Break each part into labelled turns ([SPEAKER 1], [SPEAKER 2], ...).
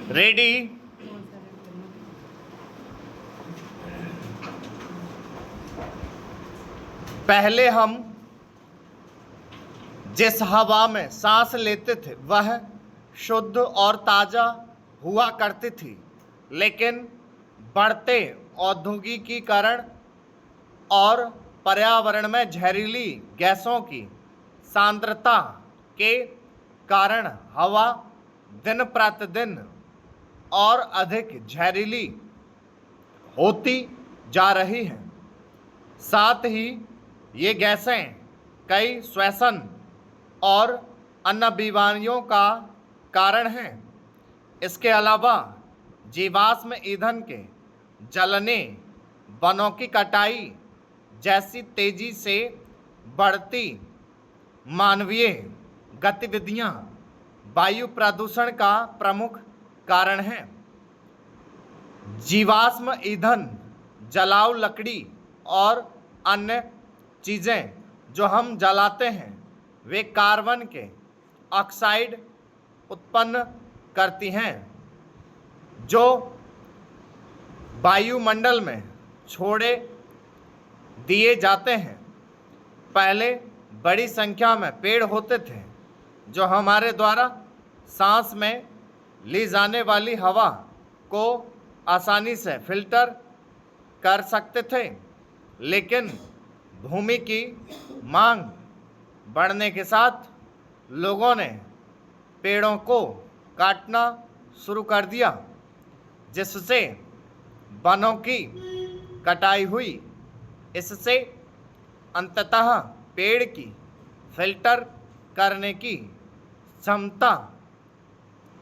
[SPEAKER 1] Ready. पहले हम जिस हवा में सांस लेते थे वह शुद्ध और ताज़ा हुआ करती थी, लेकिन बढ़ते औद्योगिकीकरण और पर्यावरण में जहरीली गैसों की सांद्रता के कारण हवा दिन प्रतिदिन और अधिक जहरीली होती जा रही है। साथ ही ये गैसें कई श्वसन और अन्य बीमारियों का कारण हैं। इसके अलावा जीवाश्म ईंधन के जलने, वनों की कटाई जैसी तेजी से बढ़ती मानवीय गतिविधियां वायु प्रदूषण का प्रमुख कारण हैं। जीवाश्म ईंधन, जलाऊ लकड़ी और अन्य चीज़ें जो हम जलाते हैं वे कार्बन के ऑक्साइड उत्पन्न करती हैं, जो वायुमंडल में छोड़े दिए जाते हैं। पहले बड़ी संख्या में पेड़ होते थे जो हमारे द्वारा सांस में ली जाने वाली हवा को आसानी से फिल्टर कर सकते थे, लेकिन भूमि की मांग बढ़ने के साथ लोगों ने पेड़ों को काटना शुरू कर दिया, जिससे वनों की कटाई हुई। इससे अंततः पेड़ की फिल्टर करने की क्षमता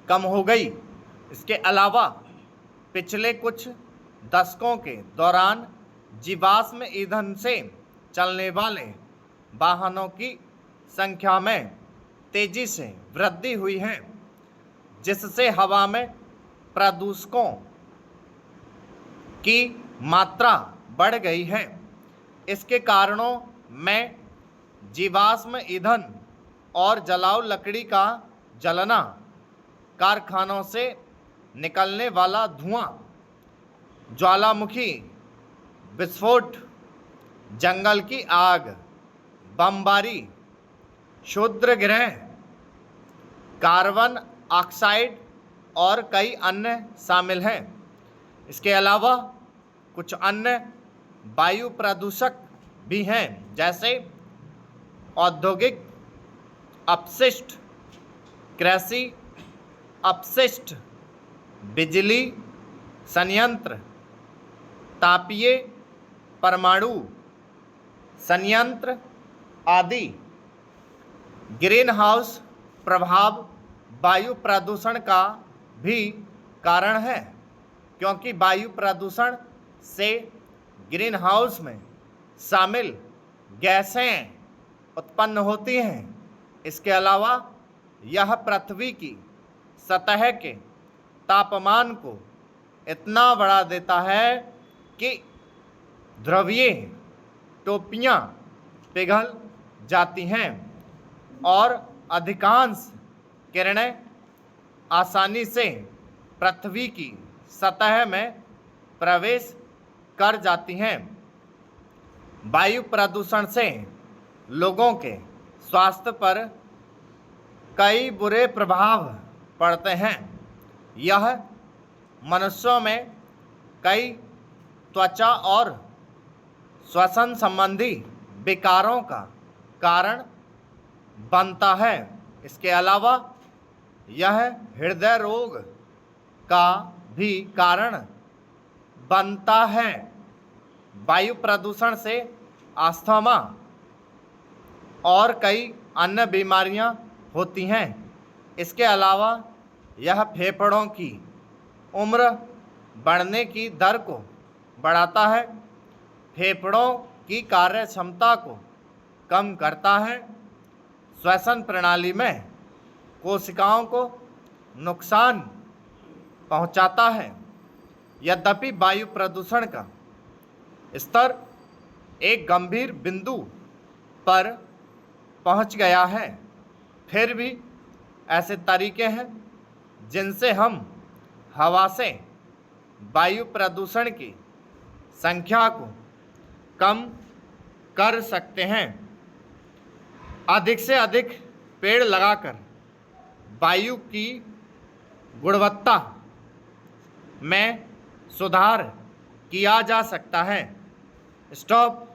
[SPEAKER 1] कम हो गई। इसके अलावा पिछले कुछ दशकों के दौरान जीवाश्म ईंधन से चलने वाले वाहनों की संख्या में तेजी से वृद्धि हुई है, जिससे हवा में प्रदूषकों की मात्रा बढ़ गई है। इसके कारणों में जीवाश्म ईंधन और जलाऊ लकड़ी का जलना, कारखानों से निकलने वाला धुआं, ज्वालामुखी विस्फोट, जंगल की आग, बमबारी, क्षुद्रग्रह, कार्बन ऑक्साइड और कई अन्य शामिल हैं। इसके अलावा कुछ अन्य वायु प्रदूषक भी हैं, जैसे औद्योगिक अपशिष्ट, कृषि अपशिष्ट, बिजली संयंत्र, तापीय परमाणु संयंत्र आदि। ग्रीन हाउस प्रभाव वायु प्रदूषण का भी कारण है, क्योंकि वायु प्रदूषण से ग्रीन हाउस में शामिल गैसें उत्पन्न होती हैं। इसके अलावा यह पृथ्वी की सतह के तापमान को इतना बढ़ा देता है कि ध्रुवीय टोपियाँ पिघल जाती हैं और अधिकांश किरणें आसानी से पृथ्वी की सतह में प्रवेश कर जाती हैं। वायु प्रदूषण से लोगों के स्वास्थ्य पर कई बुरे प्रभाव पड़ते हैं। यह मनुष्यों में कई त्वचा और श्वसन संबंधी विकारों का कारण बनता है। इसके अलावा यह हृदय रोग का भी कारण बनता है। वायु प्रदूषण से अस्थमा और कई अन्य बीमारियां होती हैं। इसके अलावा यह फेफड़ों की उम्र बढ़ने की दर को बढ़ाता है, फेफड़ों की कार्य क्षमता को कम करता है, श्वसन प्रणाली में कोशिकाओं को नुकसान पहुंचाता है। यद्यपि वायु प्रदूषण का स्तर एक गंभीर बिंदु पर पहुंच गया है, फिर भी ऐसे तरीके हैं जिनसे हम हवा से वायु प्रदूषण की संख्या को कम कर सकते हैं। अधिक से अधिक पेड़ लगाकर वायु की गुणवत्ता में सुधार किया जा सकता है। स्टॉप।